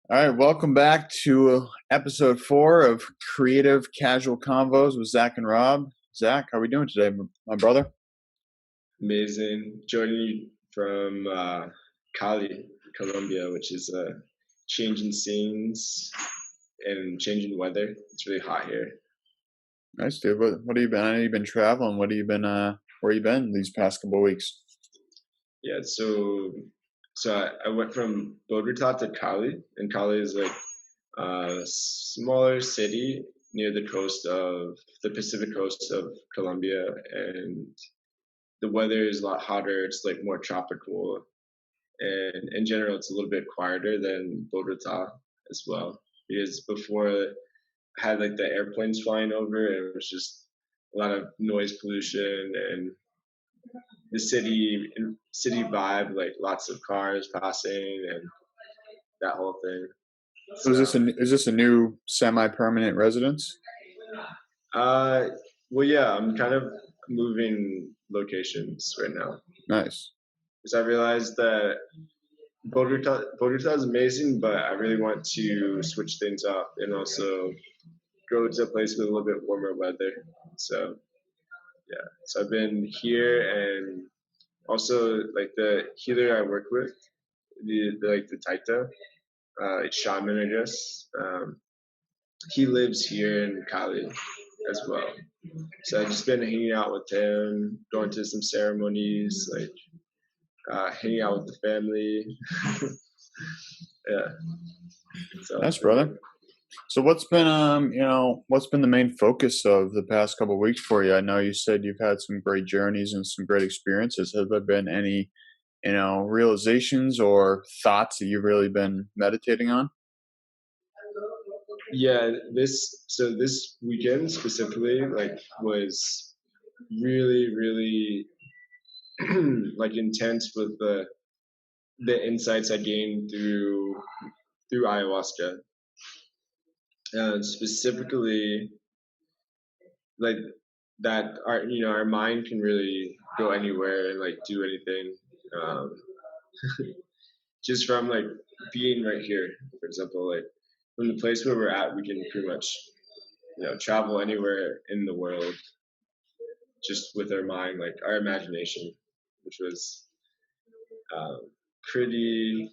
All right, welcome back to episode 4 of Creative Casual Convos with Zach and Rob. Zach, how are we doing today, my brother? Amazing. Joining you from Cali, Colombia, which is changing scenes and changing weather. It's really hot here. Nice, dude. What have you been? I know you've been traveling. Where you been these past couple of weeks? Yeah, so I went from Bogota to Cali, and Cali is like a smaller city near the coast of the Pacific coast of Colombia, and the weather is a lot hotter. It's like more tropical, and in general, it's a little bit quieter than Bogota as well. Because before I had like the airplanes flying over, and it was just a lot of noise pollution and the city vibe, like lots of cars passing and that whole thing. So So, is this a new semi-permanent residence? uh, well, yeah, I'm kind of moving locations right now Nice. because I realized that Bogota is amazing, but I really want to switch things up and also go to a place with a little bit warmer weather. So yeah, so I've been here, and also like the healer I work with, the Taita, shaman, I guess. He lives here in Cali as well. So I've just been hanging out with him, going to some ceremonies, like hanging out with the family. Yeah, so it's Nice, been brother. good. So what's been the main focus of the past couple of weeks for you? I know you said you've had some great journeys and some great experiences. Have there been any, realizations or thoughts that you've really been meditating on? Yeah, this weekend specifically like was really like intense with the insights I gained through ayahuasca, and specifically like that our mind can really go anywhere and like do anything, um, just from like being right here. For example, like from the place where we're at, we can pretty much travel anywhere in the world just with our mind, like our imagination, which was um, pretty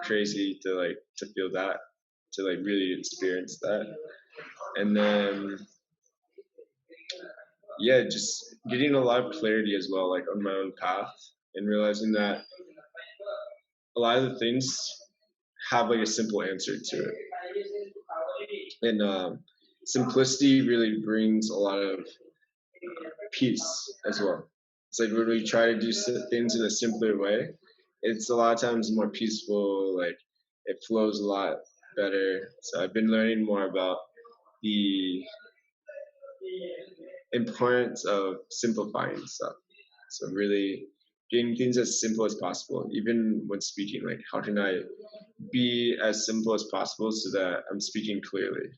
crazy to feel that, to like really experience that. And then yeah, just getting a lot of clarity as well, like on my own path, and realizing that a lot of the things have like a simple answer to it. And simplicity really brings a lot of peace as well. It's like when we try to do things in a simpler way, it's a lot of times more peaceful. Like it flows a lot better. So I've been learning more about the importance of simplifying stuff. So really getting things as simple as possible, even when speaking. Like how can I be as simple as possible so that I'm speaking clearly?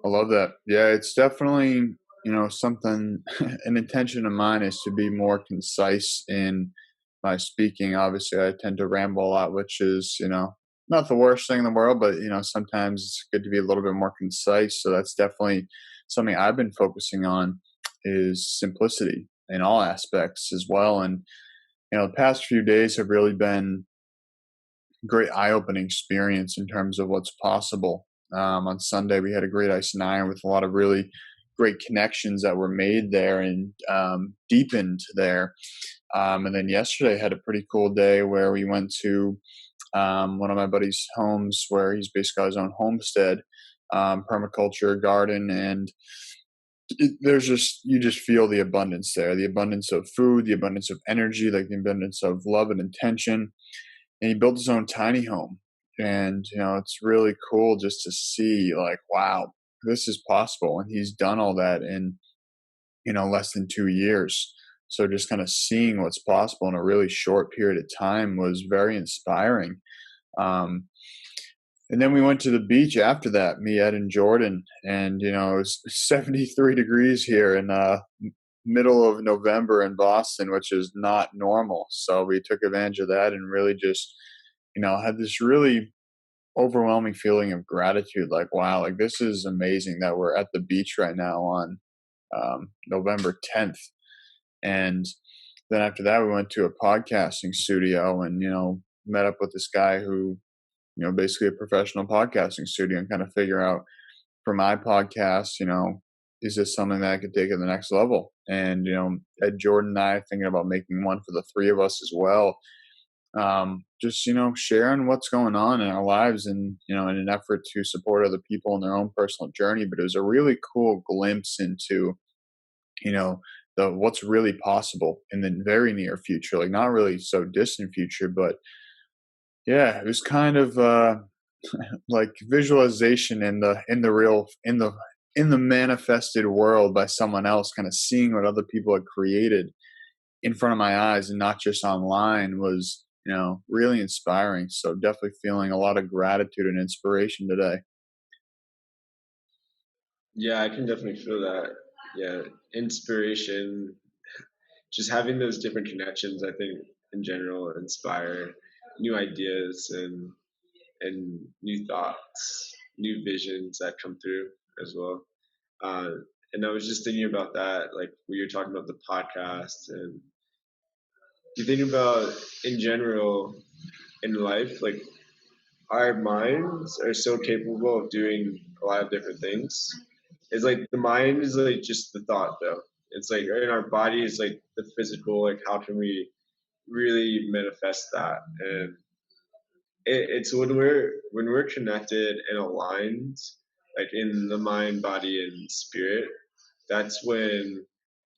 I love that. Yeah, it's definitely, something, an intention of mine is to be more concise in my speaking. Obviously, I tend to ramble a lot, which is, not the worst thing in the world, but, sometimes it's good to be a little bit more concise. So that's definitely something I've been focusing on is simplicity in all aspects as well. And, the past few days have really been great eye-opening experience in terms of what's possible. On Sunday, we had a great ice and iron with a lot of really great connections that were made there and deepened there. And then yesterday had a pretty cool day where we went to one of my buddy's homes where he's basically got his own homestead, permaculture garden, and you just feel the abundance there, the abundance of food, the abundance of energy, like the abundance of love and intention. And he built his own tiny home, and it's really cool just to see, like, wow, this is possible, and he's done all that in less than 2 years. So just kind of seeing what's possible in a really short period of time was very inspiring. um, and then we went to the beach after that, me, Ed, and Jordan, and it was 73 degrees here in middle of November in Boston, which is not normal. So we took advantage of that and really just had this really overwhelming feeling of gratitude. Like, wow, like this is amazing that we're at the beach right now on November 10th. And then after that, we went to a podcasting studio and, met up with this guy who, basically a professional podcasting studio, and kind of figure out for my podcast, is this something that I could take to the next level? And, Ed Jordan and I are thinking about making one for the three of us as well. Just, sharing what's going on in our lives and, in an effort to support other people in their own personal journey. But it was a really cool glimpse into, the what's really possible in the very near future, like not really so distant future, but yeah, it was kind of like visualization in the manifested world by someone else, kind of seeing what other people had created in front of my eyes and not just online was, really inspiring. So definitely feeling a lot of gratitude and inspiration today. Yeah, I can definitely feel that. Yeah, inspiration, just having those different connections, I think in general inspire new ideas and new thoughts, new visions that come through as well. Uh, and I was just thinking about that, like when you're talking about the podcast, and you think about in general in life, like our minds are so capable of doing a lot of different things. It's like the mind is like just the thought though. It's like in our body is like the physical, like how can we really manifest that? And it's when we're connected and aligned, like in the mind, body, and spirit, that's when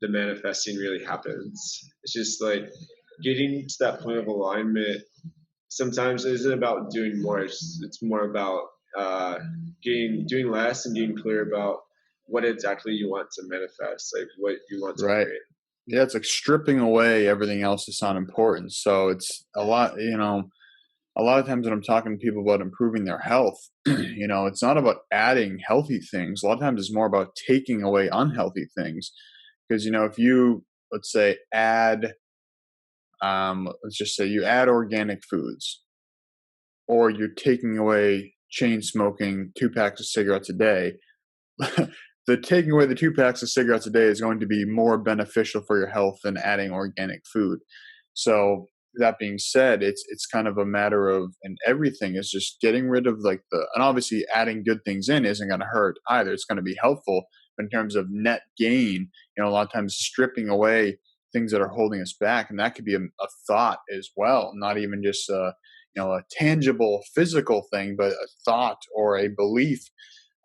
the manifesting really happens. It's just like getting to that point of alignment sometimes it isn't about doing more. It's more about getting doing less and getting clear about what exactly you want to manifest, like what you want to Right. create. Yeah. It's like stripping away everything else that's not important. So it's a lot of times when I'm talking to people about improving their health, it's not about adding healthy things. A lot of times it's more about taking away unhealthy things. Because, if you, let's say, let's just say you add organic foods, or you're taking away chain smoking 2 packs of cigarettes a day, the taking away the 2 packs of cigarettes a day is going to be more beneficial for your health than adding organic food. So that being said, it's kind of a matter of, and everything is just getting rid of like and obviously adding good things in isn't going to hurt either. It's going to be helpful, but in terms of net gain, a lot of times stripping away things that are holding us back, and that could be a thought as well, not even just a tangible physical thing, but a thought or a belief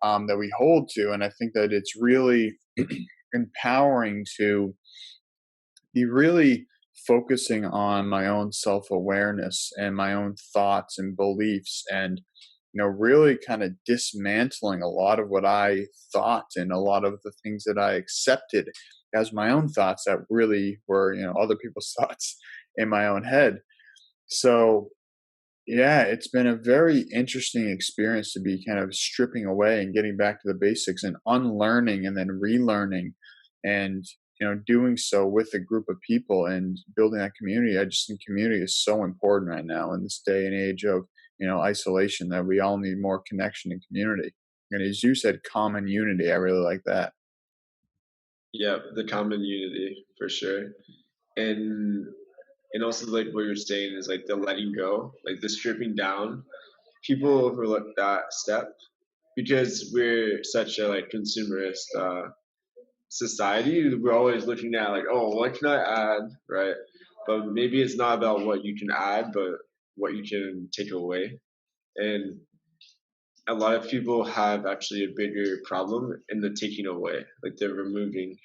that we hold to. And I think that it's really empowering to be really focusing on my own self awareness and my own thoughts and beliefs, and really kind of dismantling a lot of what I thought and a lot of the things that I accepted as my own thoughts that really were other people's thoughts in my own head. So yeah, it's been a very interesting experience to be kind of stripping away and getting back to the basics and unlearning and then relearning, and doing so with a group of people and building that community. I just think community is so important right now in this day and age of isolation, that we all need more connection and community. And as you said, common unity. I really like that. Yeah, the common unity for sure. And and also like what you're saying is like the letting go, like the stripping down. People overlook that step because we're such a like consumerist society. We're always looking at like, oh, what can I add, right? But maybe it's not about what you can add, but what you can take away. And a lot of people have actually a bigger problem in the taking away, like they're removing,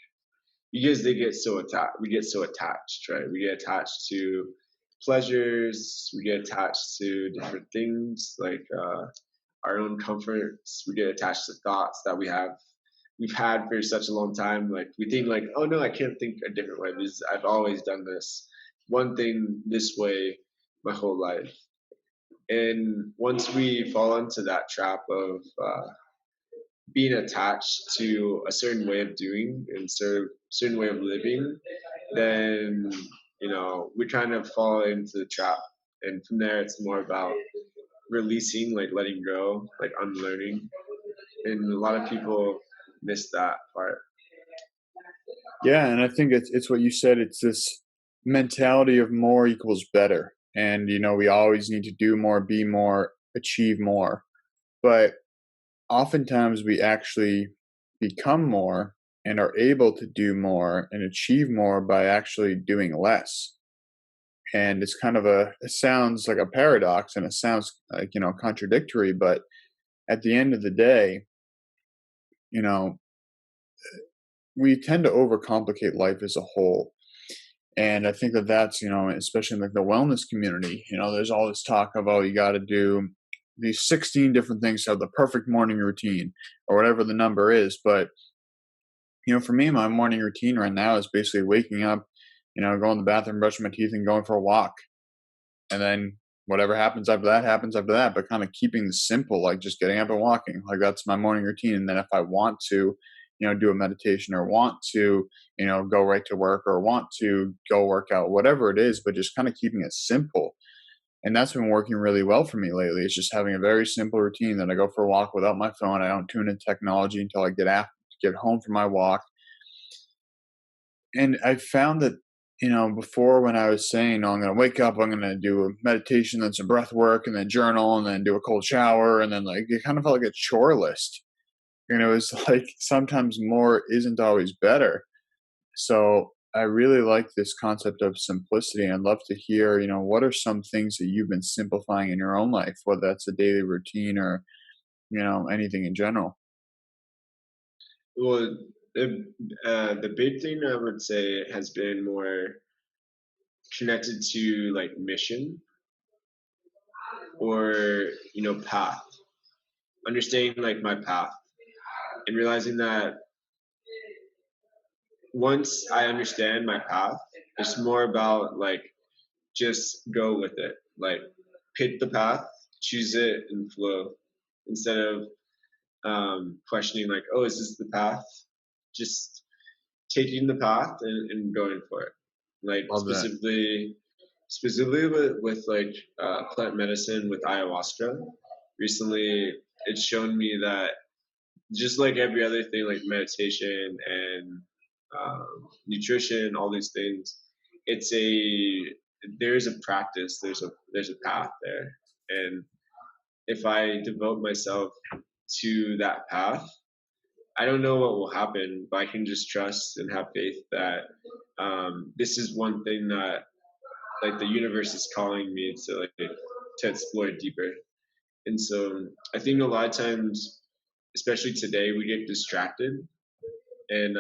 because they get so attached. We get so attached, right? We get attached to pleasures. We get attached to different things like our own comforts. We get attached to thoughts that we've had for such a long time. Like we think like, oh no, I can't think a different way because I've always done this one thing this way my whole life. And once we fall into that trap of being attached to a certain way of doing and certain way of living, then we kind of fall into the trap. And from there, it's more about releasing, like letting go, like unlearning, and a lot of people miss that part. Yeah, and I think it's what you said. It's this mentality of more equals better, and we always need to do more, be more, achieve more. But oftentimes we actually become more and are able to do more and achieve more by actually doing less. And it's kind of it sounds like a paradox and it sounds like, contradictory, but at the end of the day, you know, we tend to overcomplicate life as a whole. And I think that that's, especially in like the wellness community, there's all this talk about you got to do these 16 different things to have the perfect morning routine or whatever the number is. But, for me, my morning routine right now is basically waking up, going to the bathroom, brushing my teeth, and going for a walk. And then whatever happens after that happens after that. But kind of keeping the simple, like just getting up and walking, like that's my morning routine. And then if I want to, do a meditation or want to, go right to work or want to go work out, whatever it is, but just kind of keeping it simple. And that's been working really well for me lately. It's just having a very simple routine that I go for a walk without my phone. I don't tune in technology until I get home from my walk. And I found that, before when I was saying, I'm going to wake up, I'm going to do a meditation, then some breath work, and then journal, and then do a cold shower, and then like it kind of felt like a chore list. It's like sometimes more isn't always better. So I really like this concept of simplicity. I'd love to hear, what are some things that you've been simplifying in your own life, whether that's a daily routine or, anything in general. Well, the big thing I would say has been more connected to like mission or path, understanding like my path and realizing that once I understand my path, it's more about like just go with it, like pick the path, choose it, and flow instead of questioning like, oh, is this the path? Just taking the path and going for it. Like Love that. specifically with like plant medicine with ayahuasca. Recently, it's shown me that just like every other thing, like meditation and nutrition, all these things, it's there's a practice, there's a path there, and if I devote myself to that path, I don't know what will happen, but I can just trust and have faith that this is one thing that like the universe is calling me to like to explore deeper. And so I think a lot of times, especially today, we get distracted, and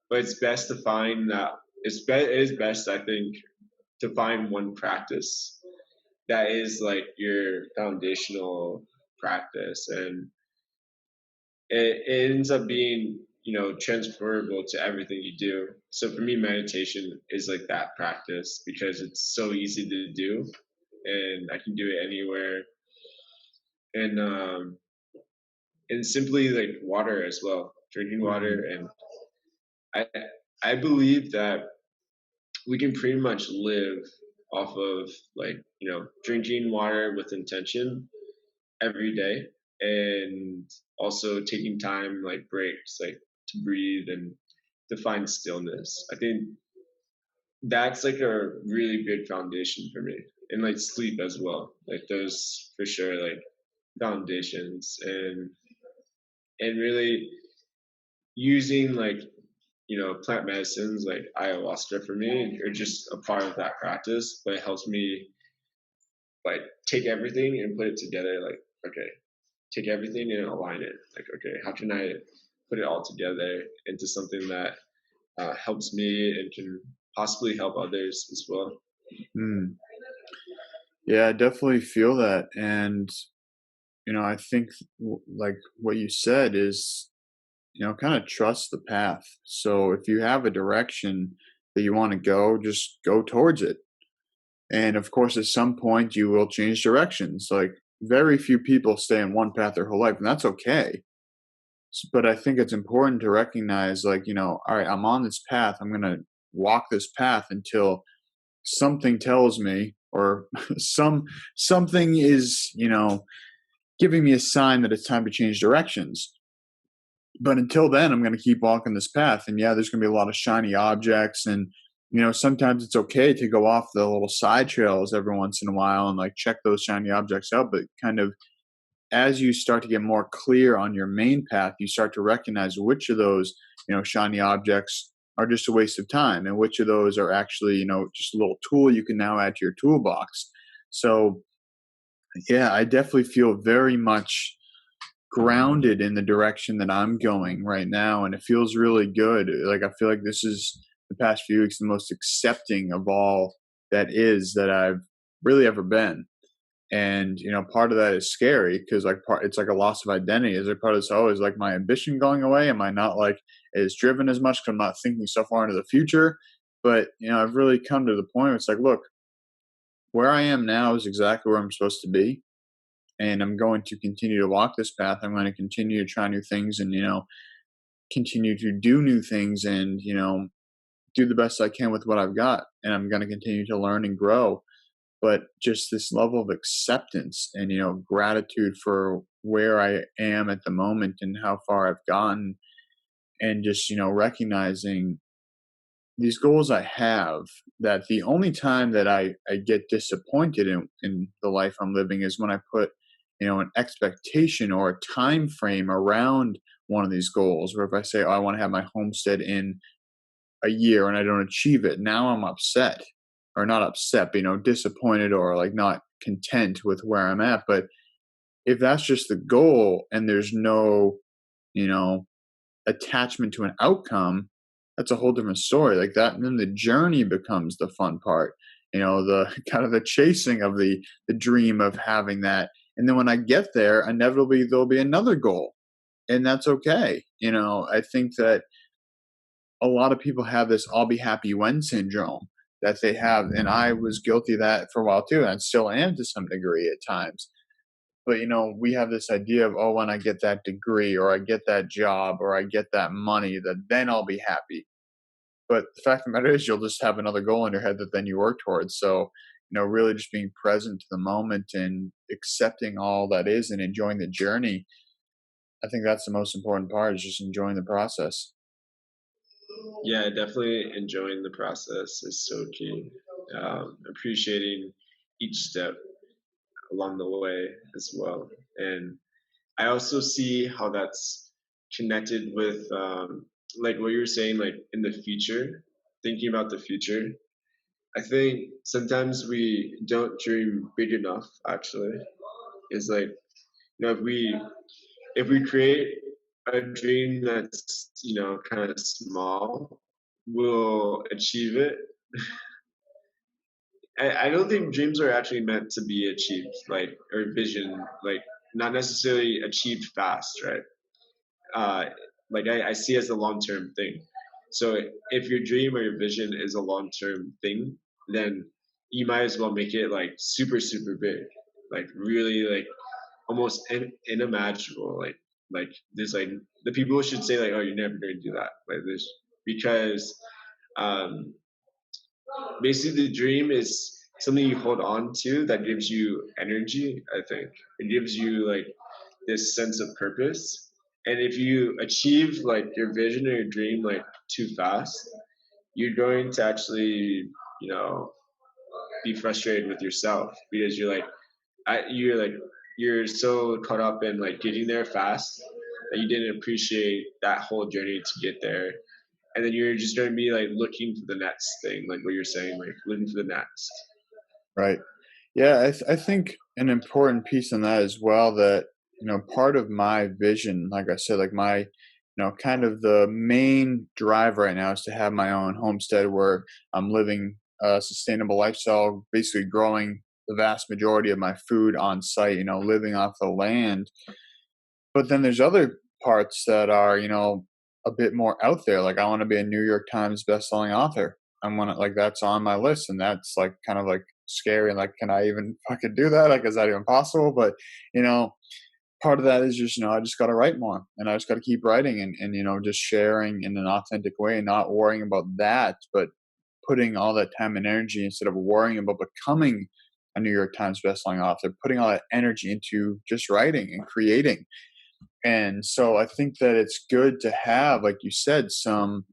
but it's best to find that it is best, I think, to find one practice that is like your foundational practice, and it ends up being transferable to everything you do. So for me, meditation is like that practice because it's so easy to do, and I can do it anywhere, and simply like water as well, drinking water, Mhm. and I I believe that we can pretty much live off of like drinking water with intention every day, and also taking time like breaks like to breathe and to find stillness. I think that's like a really good foundation for me, and like sleep as well, like those for sure, like foundations, and really using like plant medicines like ayahuasca for me are just a part of that practice, but it helps me like take everything and put it together, like okay, take everything and align it, like okay, how can I put it all together into something that helps me and can possibly help others as well. Mm. Yeah, I definitely feel that. And, I think like what you said is, kind of trust the path. So if you have a direction that you want to go, just go towards it. And of course, at some point, you will change directions. Like very few people stay on one path their whole life, and that's okay. But I think it's important to recognize, like, all right, I'm on this path. I'm going to walk this path until something tells me. or something is, giving me a sign that it's time to change directions. But until then, I'm going to keep walking this path. And yeah, there's going to be a lot of shiny objects. And, sometimes it's okay to go off the little side trails every once in a while and like check those shiny objects out. But kind of as you start to get more clear on your main path, you start to recognize which of those, shiny objects are just a waste of time and which of those are actually, just a little tool you can now add to your toolbox. So, yeah, I definitely feel very much grounded in the direction that I'm going right now. And it feels really good. Like, I feel like this is the past few weeks, the most accepting of all that I've really ever been. And, part of that is scary because like it's like a loss of identity. Is there part of this, oh, is like my ambition going away? Am I not like as driven as much because I'm not thinking so far into the future? But, I've really come to the point where it's like, look, where I am now is exactly where I'm supposed to be. And I'm going to continue to walk this path. I'm going to continue to try new things and, continue to do new things and, do the best I can with what I've got. And I'm going to continue to learn and grow. But just this level of acceptance and, gratitude for where I am at the moment and how far I've gotten, and just, recognizing these goals I have, that the only time that I get disappointed in the life I'm living is when I put, an expectation or a time frame around one of these goals. Where if I say, oh, I want to have my homestead in a year and I don't achieve it, now I'm upset. Or not upset, but, disappointed or like not content with where I'm at. But if that's just the goal and there's no, you know, attachment to an outcome, that's a whole different story. Like that, and then the journey becomes the fun part. The kind of the chasing of the dream of having that. And then when I get there, inevitably there'll be another goal, and that's okay. I think that a lot of people have this "I'll be happy when" syndrome that they have, and I was guilty of that for a while too, and still am to some degree at times. But we have this idea of, oh, when I get that degree or I get that job or I get that money, that then I'll be happy. But the fact of the matter is, you'll just have another goal in your head that then you work towards. So, really just being present to the moment and accepting all that is and enjoying the journey. I think that's the most important part, is just enjoying the process. Yeah, definitely enjoying the process is so key. Appreciating each step along the way as well. And I also see how that's connected with like what you're saying, like in the future, thinking about the future. I think sometimes we don't dream big enough. Actually, is like, if we create a dream that's kind of small, we'll achieve it. I don't think dreams are actually meant to be achieved, like, or vision, like, not necessarily achieved fast, right? uh, like I see as a long term thing. So if your dream or your vision is a long term thing, then you might as well make it like super super big, like really like almost unimaginable. Like there's like the people should say like, oh, you're never going to do that like this, because um, basically the dream is something you hold on to that gives you energy. I think it gives you like this sense of purpose. And if you achieve like your vision or your dream like too fast, you're going to actually, you know, be frustrated with yourself because you're so caught up in like getting there fast that you didn't appreciate that whole journey to get there. And then you're just going to be like looking for the next thing, like what you're saying, like looking for the next. Right. Yeah, I think an important piece in that as well, that, part of my vision, like I said, like my, kind of the main drive right now is to have my own homestead where I'm living a sustainable lifestyle, basically growing the vast majority of my food on site, living off the land. But then there's other parts that are, a bit more out there. Like I want to be a New York Times bestselling author. I want to, like, that's on my list, and that's like kind of like scary. And like, can I even fucking do that? Like, is that even possible? But you know, part of that is just, I just got to write more, and I just got to keep writing, and just sharing in an authentic way, not worrying about that, but putting all that time and energy instead of worrying about becoming a New York Times bestselling author, putting all that energy into just writing and creating. And so I think that it's good to have, like you said, some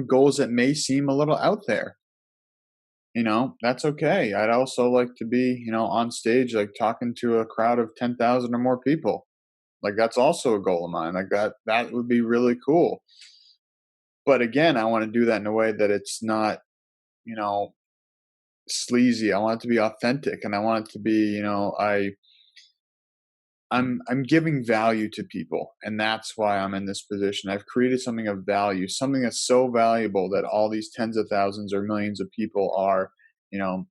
goals that may seem a little out there. That's okay. I'd also like to be, on stage, like talking to a crowd of 10,000 or more people. Like that's also a goal of mine. Like that would be really cool. But again, I want to do that in a way that it's not, you know, sleazy. I want it to be authentic, and I want it to be, I'm giving value to people, and that's why I'm in this position. I've created something of value, something that's so valuable that all these tens of thousands or millions of people are, you know,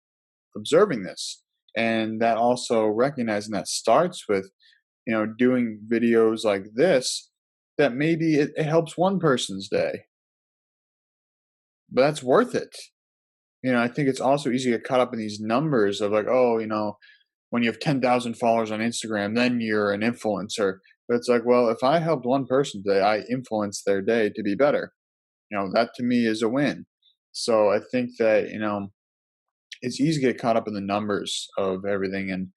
observing this. And that also recognizing that starts with, doing videos like this, that maybe it helps one person's day, but that's worth it. I think it's also easy to get caught up in these numbers of like, oh, when you have 10,000 followers on Instagram, then you're an influencer. But it's like, well, if I helped one person today, I influenced their day to be better. That to me is a win. So I think that, it's easy to get caught up in the numbers of everything, and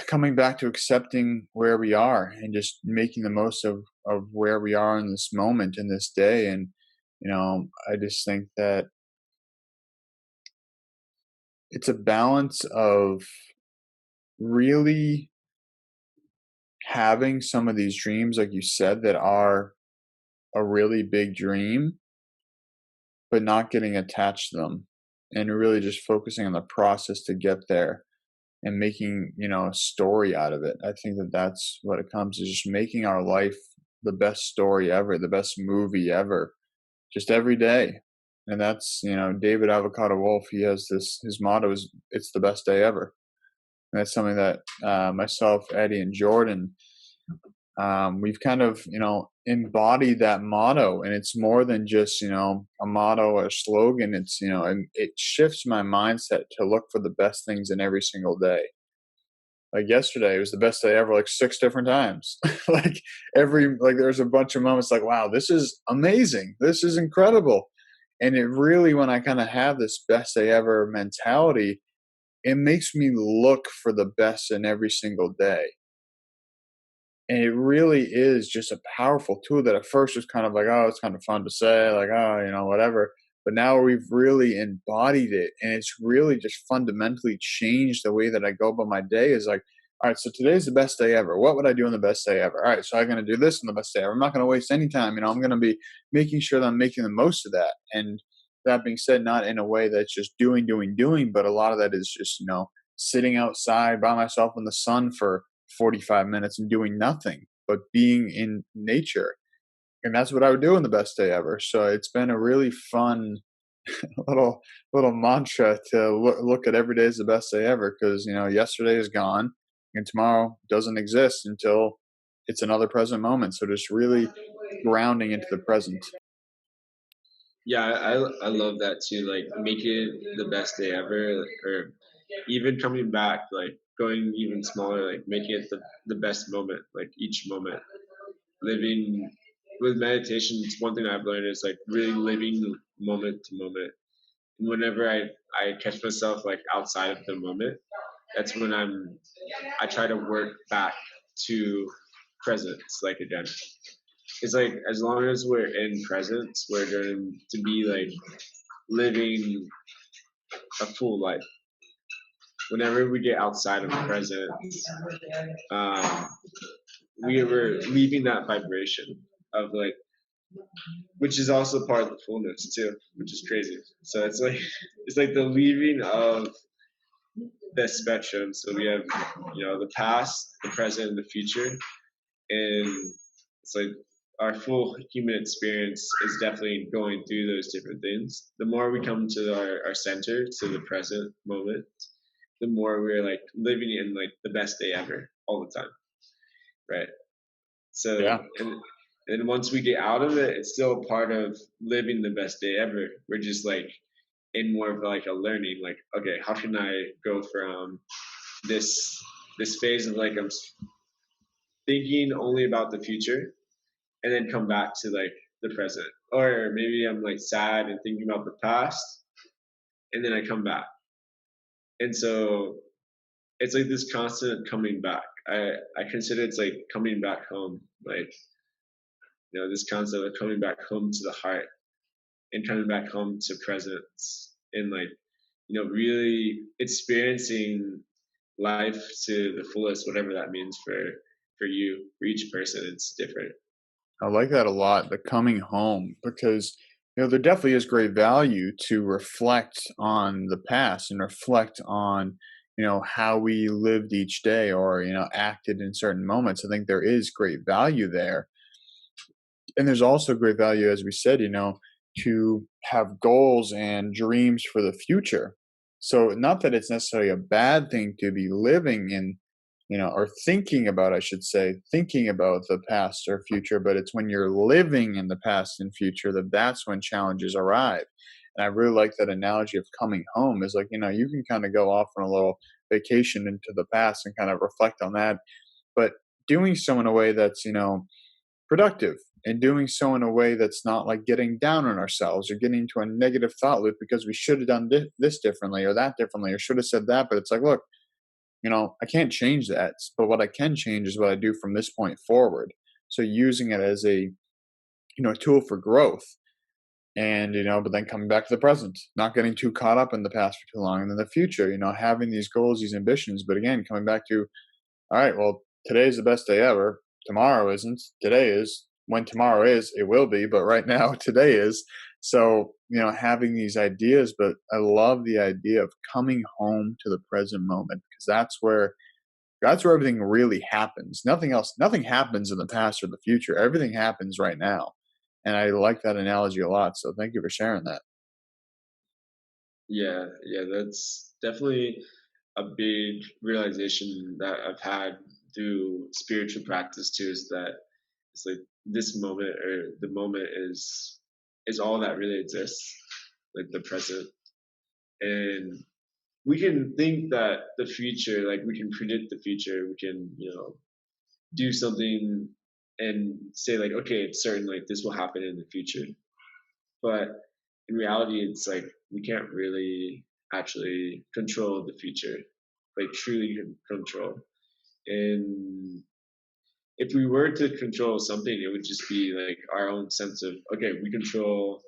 coming back to accepting where we are and just making the most of where we are in this moment, in this day. And, I just think that it's a balance of really having some of these dreams, like you said, that are a really big dream, but not getting attached to them, and really just focusing on the process to get there, and making, a story out of it. I think that that's what it comes to, just making our life the best story ever, the best movie ever, just every day. And that's, David Avocado Wolf, he has his motto is, it's the best day ever. And that's something that myself, Eddie, and Jordan, we've kind of, embodied that motto. And it's more than just, a motto or a slogan. It's, and it shifts my mindset to look for the best things in every single day. Like yesterday, it was the best day ever, like 6 different times. Like there's a bunch of moments like, wow, this is amazing. This is incredible. And it really, when I kind of have this best day ever mentality, it makes me look for the best in every single day. And it really is just a powerful tool that at first was kind of like, oh, it's kind of fun to say, like, oh, whatever. But now we've really embodied it, and it's really just fundamentally changed the way that I go about my day. Is like, all right, so today's the best day ever. What would I do on the best day ever? All right, so I'm going to do this on the best day ever. I'm not going to waste any time. I'm going to be making sure that I'm making the most of that. And that being said, not in a way that's just doing, doing, doing, but a lot of that is just, sitting outside by myself in the sun for 45 minutes and doing nothing but being in nature. And that's what I would do in the best day ever. So it's been a really fun little mantra to look at every day as the best day ever, because yesterday is gone and tomorrow doesn't exist until it's another present moment. So just really grounding into the present. Yeah, I love that too. Like make it the best day ever, or even coming back, like going even smaller, like making it the best moment, like each moment. Living with meditation, it's one thing I've learned is like really living moment to moment. And whenever I catch myself like outside of the moment, that's when I try to work back to presence, like again. It's like as long as we're in presence, we're going to be like living a full life. Whenever we get outside of presence, um, we were leaving that vibration of like, which is also part of the fullness too, which is crazy. So it's like it's like the leaving of the spectrum. So we have the past, the present, and the future, and it's like our full human experience is definitely going through those different things. The more we come to our center, to the present moment, the more we're like living in like the best day ever all the time, right? So Yeah. and once we get out of it, it's still a part of living the best day ever. We're just like in more of like a learning, like okay, how can I go from this phase of like I'm thinking only about the future, and then come back to like the present, or maybe I'm like sad and thinking about the past, and then I come back. And so it's like this constant coming back. I consider it's like coming back home, like, this concept of coming back home to the heart and coming back home to presence, and like, really experiencing life to the fullest, whatever that means for you, for each person, it's different. I like that a lot, the coming home, because there definitely is great value to reflect on the past and reflect on how we lived each day or acted in certain moments. I think there is great value there, and there's also great value, as we said, to have goals and dreams for the future. So, not that it's necessarily a bad thing to be living in, or thinking about, I should say, thinking about the past or future, but it's when you're living in the past and future that's when challenges arrive. And I really like that analogy of coming home is like, you can kind of go off on a little vacation into the past and kind of reflect on that, but doing so in a way that's, productive, and doing so in a way that's not like getting down on ourselves or getting into a negative thought loop because we should have done this differently or that differently or should have said that. But it's like, look, I can't change that, but what I can change is what I do from this point forward. So using it as a tool for growth, and but then coming back to the present, not getting too caught up in the past for too long, and then the future, having these goals, these ambitions, but again coming back to, all right, well, today's the best day ever. Tomorrow isn't. Today is. When tomorrow is, it will be. But right now, today is. So, having these ideas, but I love the idea of coming home to the present moment, because that's where everything really happens. Nothing else, nothing happens in the past or the future. Everything happens right now. And I like that analogy a lot. So thank you for sharing that. Yeah, yeah, that's definitely a big realization that I've had through spiritual practice too, is that it's like this moment, or the moment is all that really exists, like the present. And we can think that the future, like we can predict the future, we can, do something and say like, okay, it's certain, like this will happen in the future. But in reality, it's like we can't really actually control the future, like truly control. And if we were to control something, it would just be like our own sense of, okay, we control,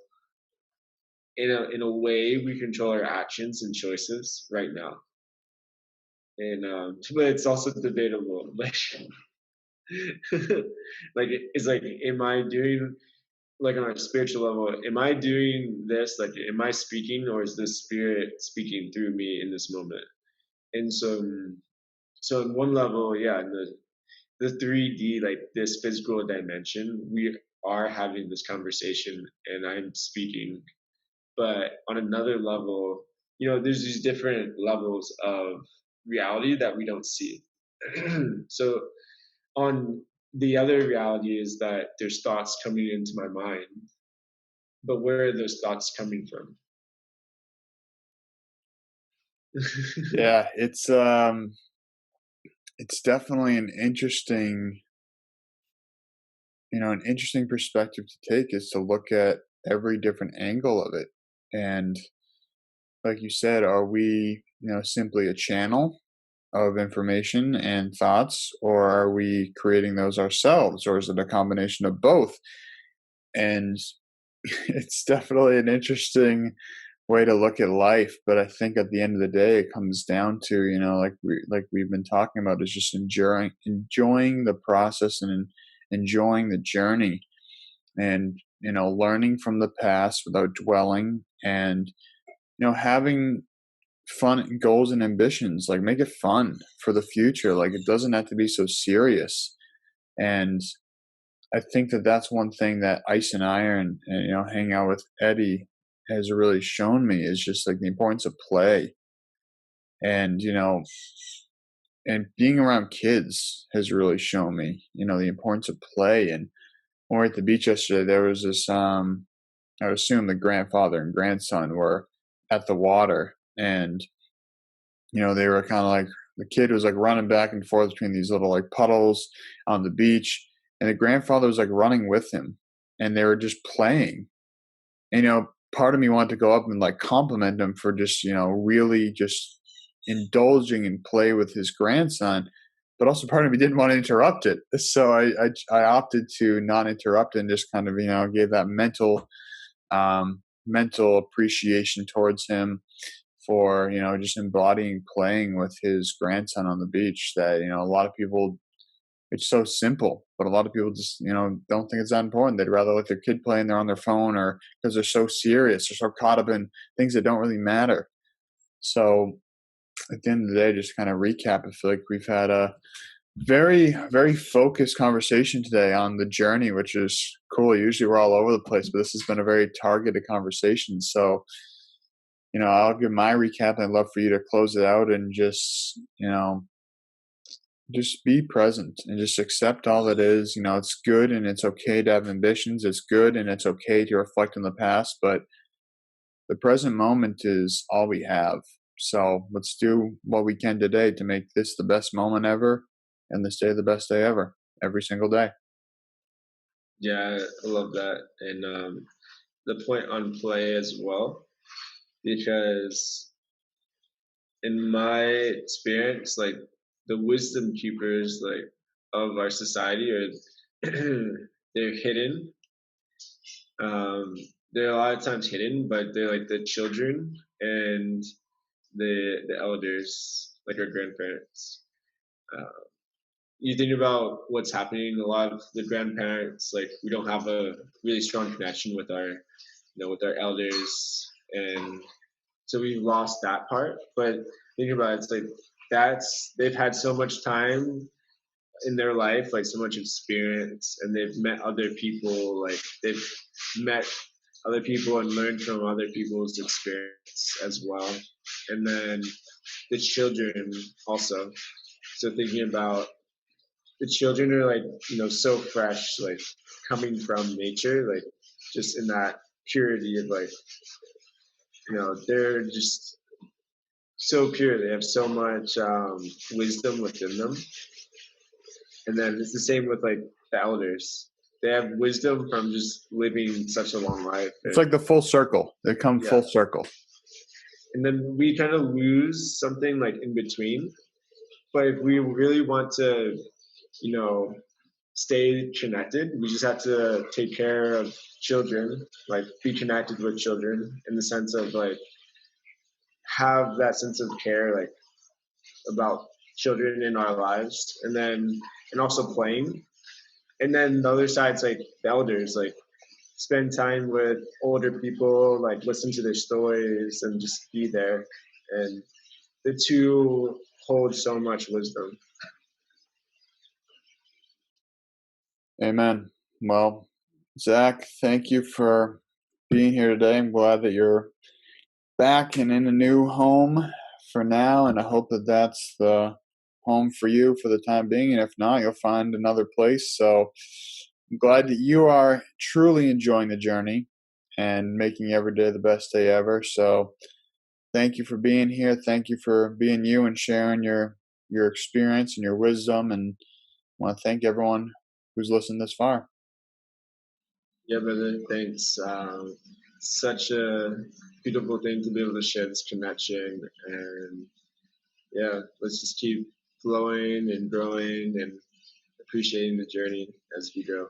in a way, we control our actions and choices right now. And but it's also debatable, like like it's like, am I doing, like on a spiritual level, am I doing this, like am I speaking, or is the spirit speaking through me in this moment? And so in one level, yeah, in the 3D, like this physical dimension, we are having this conversation and I'm speaking. But on another level, there's these different levels of reality that we don't see. So on the other reality is that there's thoughts coming into my mind, but where are those thoughts coming from? Yeah, it's definitely an interesting perspective to take, is to look at every different angle of it. And like you said, are we, simply a channel of information and thoughts, or are we creating those ourselves, or is it a combination of both? And it's definitely an interesting way to look at life. But I think at the end of the day, it comes down to, like we've been talking about, is just enjoying the process and enjoying the journey, and learning from the past without dwelling, and having fun goals and ambitions. Like, make it fun for the future. Like, it doesn't have to be so serious. And I think that that's one thing that Ice and Iron, and hanging out with Eddie, has really shown me, is just like the importance of play. And and being around kids has really shown me, the importance of play. And when we were at the beach yesterday, there was this I would assume the grandfather and grandson were at the water, and they were kind of like, the kid was like running back and forth between these little like puddles on the beach, and the grandfather was like running with him, and they were just playing. And part of me wanted to go up and like compliment him for just really just indulging in play with his grandson, but also part of me didn't want to interrupt it. So I opted to not interrupt and just kind of, gave that mental appreciation towards him for, just embodying playing with his grandson on the beach that, a lot of people, it's so simple, but a lot of people just, don't think it's that important. They'd rather let their kid play and they're on their phone, or because they're so serious, they're so caught up in things that don't really matter. So at the end of the day, just kind of recap, I feel like we've had a very, very focused conversation today on the journey, which is cool. Usually we're all over the place, but this has been a very targeted conversation. So, I'll give my recap, and I'd love for you to close it out and just be present and just accept all that is. It's good and it's okay to have ambitions. It's good and it's okay to reflect on the past, but the present moment is all we have. So let's do what we can today to make this the best moment ever and this day the best day ever, every single day. Yeah, I love that. And the point on play as well, because in my experience, like the wisdom keepers, like of our society, are they're hidden. They're a lot of times hidden, but they're like the children and the elders, like our grandparents. You think about what's happening. A lot of the grandparents, like we don't have a really strong connection with our, with our elders, and so we've lost that part. But think about it, it's like they've had so much time in their life, like so much experience, and they've met other people, like they've met other people and learned from other people's experience as well. And then the children also. So thinking about the children are like, so fresh, like coming from nature, like just in that purity of like, they're just so pure. They have so much wisdom within them. And then it's the same with like the elders. They have wisdom from just living such a long life. It's like the full circle. They come full circle. And then we kind of lose something like in between. But if we really want to, stay connected, we just have to take care of children, like be connected with children in the sense of like have that sense of care, like about children in our lives, and also playing. And then the other side's like the elders, like spend time with older people, like listen to their stories and just be there. And the two hold so much wisdom. Amen. Well, Zach, thank you for being here today. I'm glad that you're back and in a new home for now, and I hope that that's the home for you for the time being. And if not, you'll find another place. So I'm glad that you are truly enjoying the journey and making every day the best day ever. So thank you for being here. Thank you for being you and sharing your experience and your wisdom. And I want to thank everyone who's listened this far. Yeah, brother, thanks. Such a beautiful thing to be able to share this connection. And yeah, let's just keep flowing and growing and appreciating the journey as we go.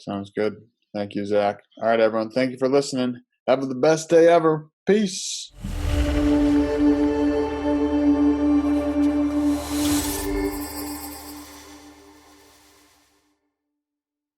Sounds good. Thank you, Zach. All right, everyone. Thank you for listening. Have the best day ever. Peace.